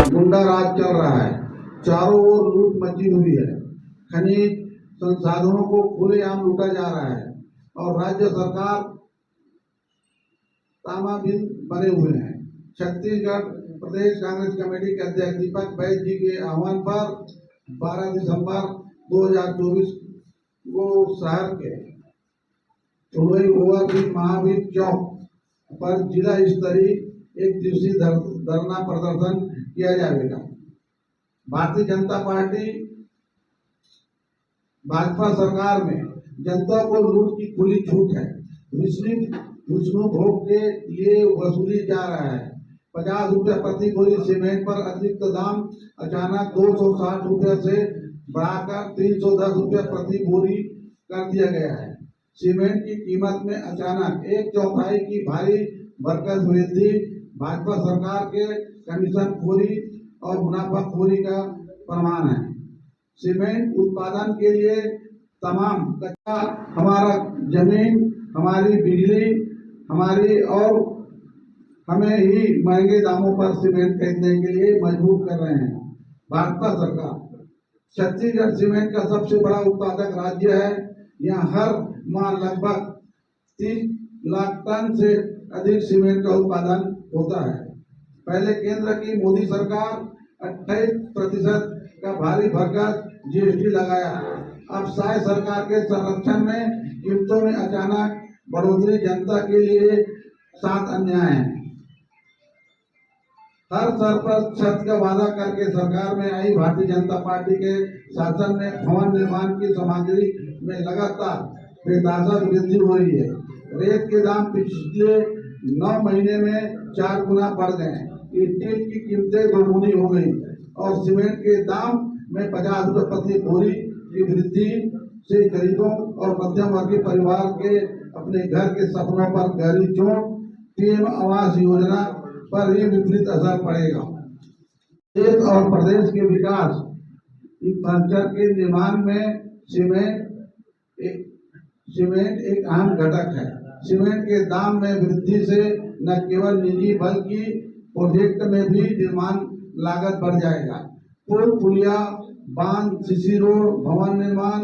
गुंडा राज चल रहा है, चारों ओर लूट मची हुई है, खनिज संसाधनों को खुलेआम लूटा जा रहा है और राज्य सरकार तामाबिन बने हुए हैं। छत्तीसगढ़ प्रदेश कांग्रेस कमेटी के अध्यक्ष दीपक बैज जी के आह्वान पर 12 दिसंबर 2024 को शहर के चुड़ई ओवरब्रिज महावीर चौक पर जिला स्तरीय एक दिवसीय धरना प्रदर्शन किया जाएगा। भारतीय जनता पार्टी भाजपा सरकार में जनता को लूट की खुली छूट है। विष्णु भोग के लिए वसूली जा रहा है। 50 रुपये प्रति बोरी सीमेंट पर अतिरिक्त दाम अचानक 260 रुपये से बढ़ाकर 310 रुपये प्रति बोरी कर दिया गया है। सीमेंट की कीमत में अचानक 1/4 की भारी भरकस वृद्धि भाजपा सरकार के कमीशन खोरी और मुनाफाखोरी का प्रमाण है। सीमेंट उत्पादन के लिए तमाम कच्चा हमारा जमीन, हमारी बिजली, हमारी और हमें ही महंगे दामों पर सीमेंट खरीदने के लिए मजबूर कर रहे हैं। भाजपा सरकार छत्तीसगढ़ सीमेंट का सबसे बड़ा उत्पादक राज्य है। यहाँ हर माह लगभग 30 लाख टन से अधिक सीमेंट का उत्पादन होता है। पहले केंद्र की मोदी सरकार 28% का भारी भरकस जीएसटी लगाया। अब शाह सरकार के संरक्षण में कीमतों में अचानक बढ़ोतरी जनता के लिए साथ अन्याय है। हर स्तर पर छत का वादा करके सरकार में आई भारतीय जनता पार्टी के शासन में भवन निर्माण की सामग्री में लगातार बेतहाशा वृद्धि हो रही है। रेत के दाम पिछले 9 महीने में 4 गुना बढ़ गए। स्टील की कीमतें दोगुनी हो गई और सीमेंट के दाम में 50 रुपये प्रति बोरी की वृद्धि से गरीबों और मध्यम वर्गीय परिवार के अपने घर के सपनों पर गहरी चोट, पीएम आवास योजना पर ही विपरीत असर पड़ेगा। देश और प्रदेश के विकास इंफ्रास्ट्रक्चर के निर्माण में सीमेंट एक अहम घटक है। सीमेंट के दाम में वृद्धि से न केवल निजी बल्कि प्रोजेक्ट में भी निर्माण लागत बढ़ जाएगा। पुल, पुलिया, बांध, सीसी रोड, भवन निर्माण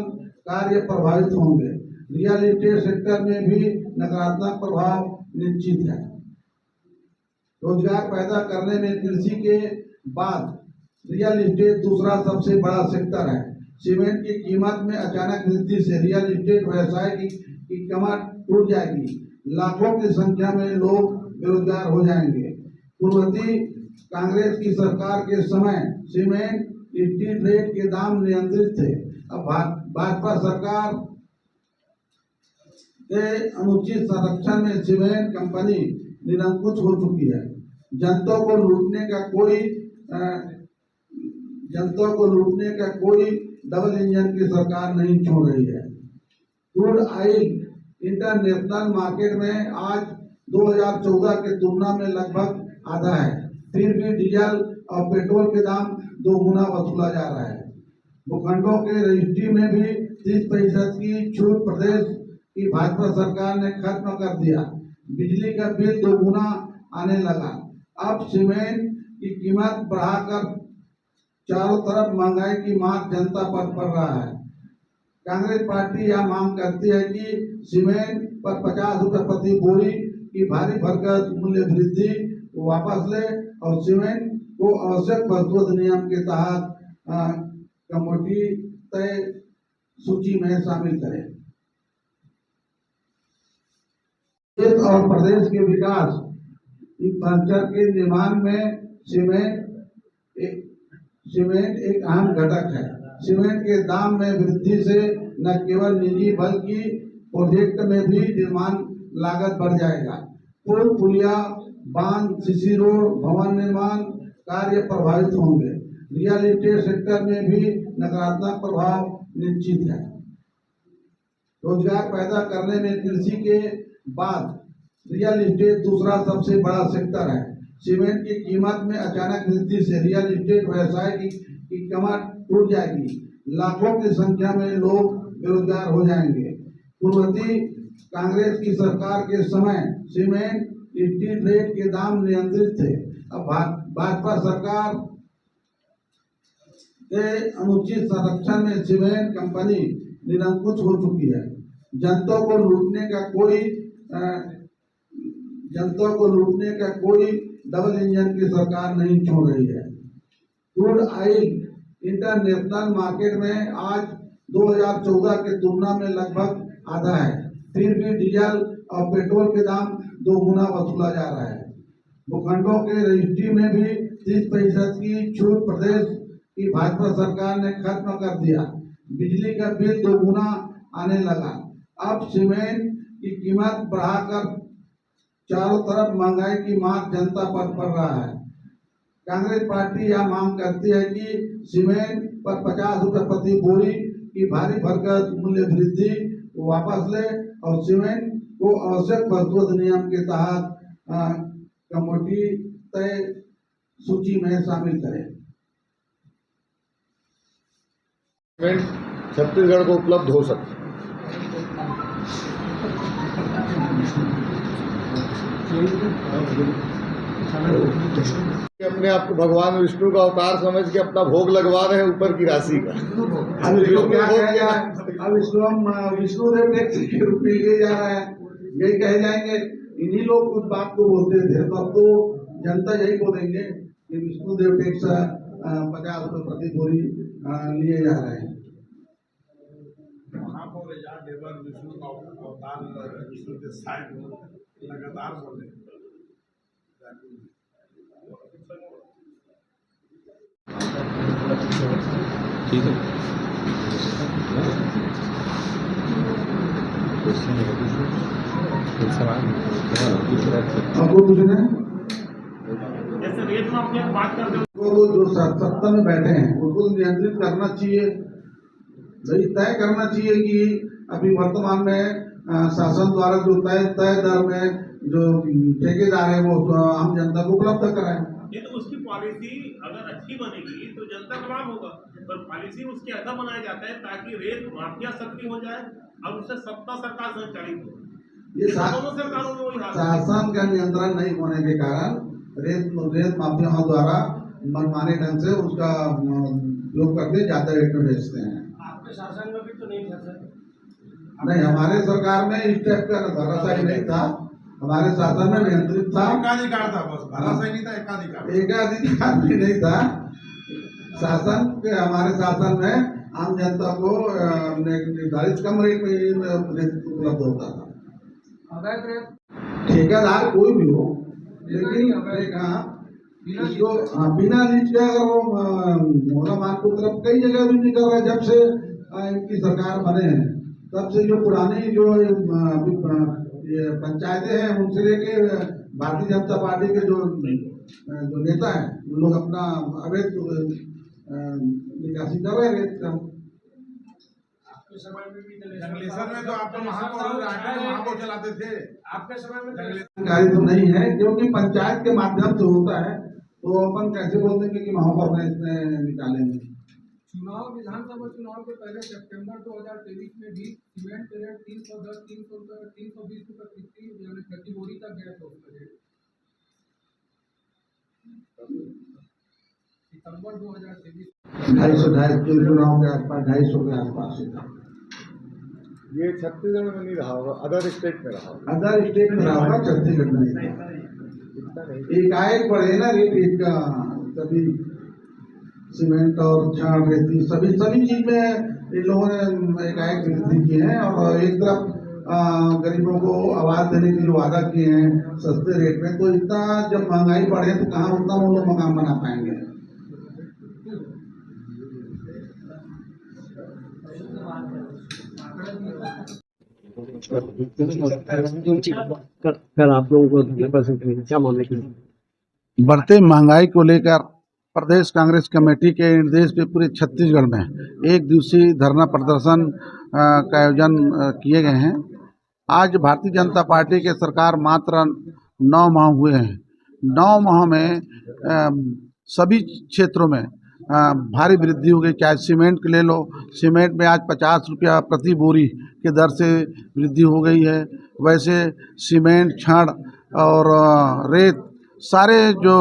कार्य प्रभावित होंगे। रियल एस्टेट सेक्टर में भी नकारात्मक प्रभाव निश्चित है। रोजगार पैदा करने में कृषि के बाद रियल एस्टेट दूसरा सबसे बड़ा सेक्टर है। सीमेंट की कीमत में अचानक वृद्धि से रियल एस्टेट व्यवसाय की कमर टूट जाएगी। लाखों की संख्या में लोग बेरोजगार हो जाएंगे। पूर्ववर्ती कांग्रेस की सरकार के समय सीमेंट स्टील रेट के दाम नियंत्रित थे। अब भाजपा सरकार के अनुचित संरक्षण में सीमेंट कंपनी निरंकुश हो चुकी है। जनता को लूटने का कोई डबल इंजन की सरकार नहीं छोड़ रही है। क्रूड ऑयल इंटरनेशनल मार्केट में आज 2014 के तुलना में लगभग आधा है। फिर भी डीजल और पेट्रोल के दाम 2 गुना वसूला जा रहा है। भूखंडों के रजिस्ट्री में भी 30% की छूट प्रदेश की भाजपा सरकार ने खत्म कर दिया। बिजली का बिल 2 गुना आने लगा। अब सीमेंट की कीमत बढ़ाकर चारों तरफ महंगाई की मार जनता पर पड़ रहा है। कांग्रेस पार्टी यह मांग करती है कि सीमेंट पर 50 रुपये प्रति बोरी की भारी भरकस मूल्य वृद्धि वापस ले और सीमेंट को आवश्यक वस्तु अधिनियम के तहत कमोडिटी तय सूची में शामिल करें। देश और प्रदेश के विकास इंफ्रास्ट्रक्चर के निर्माण में सीमेंट एक अहम घटक है। सीमेंट के दाम में वृद्धि से न केवल निजी बल्कि प्रोजेक्ट में भी निर्माण लागत बढ़ जाएगा। पुल, पुलिया, बांध, सीसी रोड, भवन निर्माण कार्य प्रभावित होंगे। रियल एस्टेट सेक्टर में भी नकारात्मक प्रभाव निश्चित है। रोजगार पैदा करने में कृषि के बाद रियल एस्टेट दूसरा सबसे बड़ा सेक्टर है। सीमेंट की कीमत में अचानक वृद्धि से रियल एस्टेट व्यवसाय की कमर टूट जाएगी। लाखों की संख्या में लोग बेरोजगार हो जाएंगे। पूर्ववर्ती कांग्रेस की सरकार के समय सीमेंट स्टील रेट के दाम नियंत्रित थे। अब भाजपा सरकार के अनुचित संरक्षण में सीमेंट कंपनी निरंकुश हो चुकी है। जनता को लूटने का कोई डबल इंजन की सरकार नहीं छोड़ रही है। क्रूड ऑयल इंटरनेशनल मार्केट में आज 2014 के तुलना में लगभग आधा है, फिर भी डीजल और पेट्रोल के दाम 2 गुना वसूला जा रहा है। भूखंडों के रजिस्ट्री में भी 30% की छूट प्रदेश की भाजपा सरकार ने खत्म कर दिया। बिजली का बिल 2 गुना आने लगा। अब सीमेंट की कीमत बढ़ाकर चारों तरफ महंगाई की मार जनता पर पड़ रहा है। कांग्रेस पार्टी यह मांग करती है कि सीमेंट पर 50 रुपए प्रति बोरी की भारी भरकम मूल्य वृद्धि वापस ले और सीमेंट को आवश्यक वस्तु अधिनियम के तहत कमोडिटी तय सूची में शामिल करें। सीमेंट छत्तीसगढ़ को उपलब्ध हो सकता है। अपने आप को भगवान विष्णु का अवतार समझ के अपना भोग लगवा रहे हैं ऊपर की राशि का। अब विष्णुदेव टैक्स के रूप में लिए जा रहा है, यही कहे जाएंगे। इन्हीं लोग कुछ बात को बोलते थे, तो अब तो जनता यही बोलेंगे कि विष्णुदेव टैक्स 50 रुपए प्रति बोरी लिए जा रहे हैं। विष्णु का अवतार विष्णु के साइड लगातार बोले। ठीक है। आपको पूछना है? जैसे रेत माफिया की बात करते हो, वो जो सत्ता में बैठे हैं उसको नियंत्रित करना चाहिए, तय करना चाहिए कि अभी वर्तमान में शासन द्वारा जो तय दर में जो ठेकेदार है वो आम जनता को उपलब्ध कराएं। ये तो उसकी पॉलिसी अगर अच्छी बनेगी तो जनता का लाभ होगा, पर पॉलिसी उसकी ऐसा बनाया जाता है ताकि रेत माफिया सक्रिय हो जाए और उससे सत्ता सरकार संचालित हो। ये दोनों सरकारों में वही हाल है। शासन का नियंत्रण नहीं होने के कारण रेत माफियाओं द्वारा मनमाने ढंग से उसका उपयोग करके ज्यादा रेट में बेचते हैं। आपके शासन में भी तो नहीं था सर? नहीं, हमारे सरकार में इस टाइप का भरोसा ही नहीं था। हमारे शासन में नियंत्रित था, एकाधिकार था, बस भरोसा ही नहीं था, एकाधिकार भी नहीं था। शासन के हमारे शासन में आम जनता को निर्धारित कम रेट में उपलब्ध होता था। ठेकेदार कोई भी हो, लेकिन इसको बिना लीज के अगर वो मोहल्ला मार्ग की तरफ कई जगह भी नहीं कर रहा है। जब से इनकी सरकार बने हैं तब से जो पुरानी जो ये पंचायतें हैं उनसे लेके भारतीय जनता पार्टी के जो नेता हैं उन लोग अपना अवैध निकासी कर रहे हैं। आपके समय में भी जंगलेश्वर में तो आप तो महापौर चलाते थे, आपके समय में जानकारी तो नहीं है, क्योंकि पंचायत के माध्यम से होता है, तो अपन कैसे बोल देंगे कि महापौर ने इसमें निकालेंगे। विधानसभा चुनाव के पहले सितंबर 2023 में भी सीमेंट के रेट 310, 320 रुपए प्रति बोरी तक गया था। सितंबर 2023 250 चुनाव के आसपास 250 के आसपास था। ये छत्तीसगढ़ में नहीं रहा होगा, अदर स्टेट में रहा होगा। अदर स्टेट में रहा होगा, छत्तीसगढ़ में नहीं। एकाएक बढ़े ना रेट का, सभी सीमेंट और छड़ रेती सभी चीज में इन लोगों ने एकाएक वृद्धि की है। और एक तरफ गरीबों को आवाज देने की जो वादा किए हैं सस्ते रेट में, तो इतना जब महंगाई बढ़े तो कहाँ उतना वो लोग मकान बना पाएंगे। कल आप लोगों को क्या मामले की बढ़ते महंगाई को लेकर प्रदेश कांग्रेस कमेटी के निर्देश पे पूरे छत्तीसगढ़ में एक दिवसीय धरना प्रदर्शन का आयोजन किए गए हैं। आज भारतीय जनता पार्टी के सरकार मात्र 9 माह हुए हैं। 9 माह में सभी क्षेत्रों में भारी वृद्धि हो गई। चाहे सीमेंट के ले लो, सीमेंट में आज 50 रुपया प्रति बोरी के दर से वृद्धि हो गई है। वैसे सीमेंट, छड़ और रेत सारे जो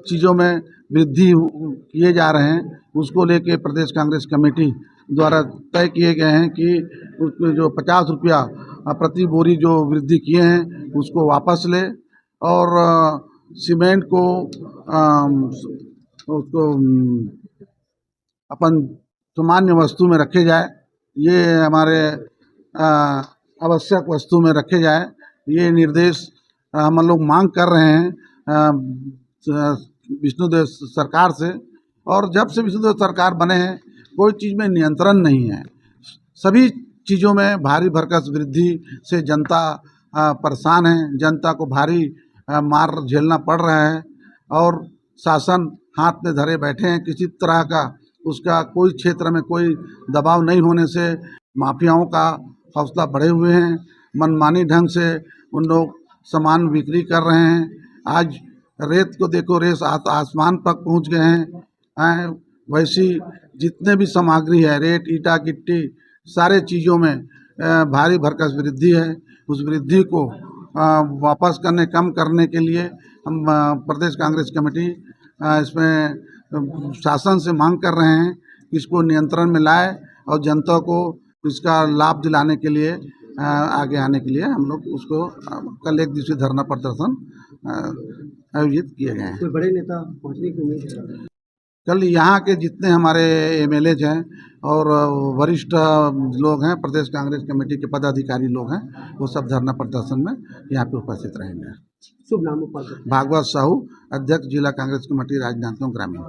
चीज़ों में वृद्धि किए जा रहे हैं, उसको लेके प्रदेश कांग्रेस कमेटी द्वारा तय किए गए हैं कि उसमें जो 50 रुपया प्रति बोरी जो वृद्धि किए हैं उसको वापस ले और सीमेंट को उसको अपन सामान्य वस्तु में रखे जाए, ये हमारे आवश्यक वस्तु में रखे जाए, ये निर्देश हम लोग मांग कर रहे हैं विष्णुदेव सरकार से। और जब से विष्णुदेव सरकार बने हैं कोई चीज़ में नियंत्रण नहीं है, सभी चीज़ों में भारी भरकस वृद्धि से जनता परेशान है, जनता को भारी मार झेलना पड़ रहा है और शासन हाथ में धरे बैठे हैं। किसी तरह का उसका कोई क्षेत्र में कोई दबाव नहीं होने से माफियाओं का हौसला बढ़े हुए हैं, मनमानी ढंग से उन लोग सामान बिक्री कर रहे हैं। आज रेत को देखो, रेत आसमान तक पहुंच गए हैं। वैसी जितने भी सामग्री है, रेत, ईटा, गिट्टी, सारे चीज़ों में भारी भरकस वृद्धि है। उस वृद्धि को वापस करने, कम करने के लिए हम प्रदेश कांग्रेस कमेटी इसमें शासन से मांग कर रहे हैं कि इसको नियंत्रण में लाए और जनता को इसका लाभ दिलाने के लिए आगे आने के लिए हम लोग उसको कल एक दिवसीय धरना प्रदर्शन आयोजित किए गए हैं। कोई बड़े नेता पहुंचने की उम्मीद है? कल यहाँ के जितने हमारे एमएलए हैं और वरिष्ठ लोग हैं, प्रदेश कांग्रेस कमेटी के पदाधिकारी लोग हैं, वो सब धरना प्रदर्शन में यहाँ पे उपस्थित रहेंगे। शुभ नाम? भागवत साहू, अध्यक्ष जिला कांग्रेस कमेटी राजनांदगांव ग्रामीण।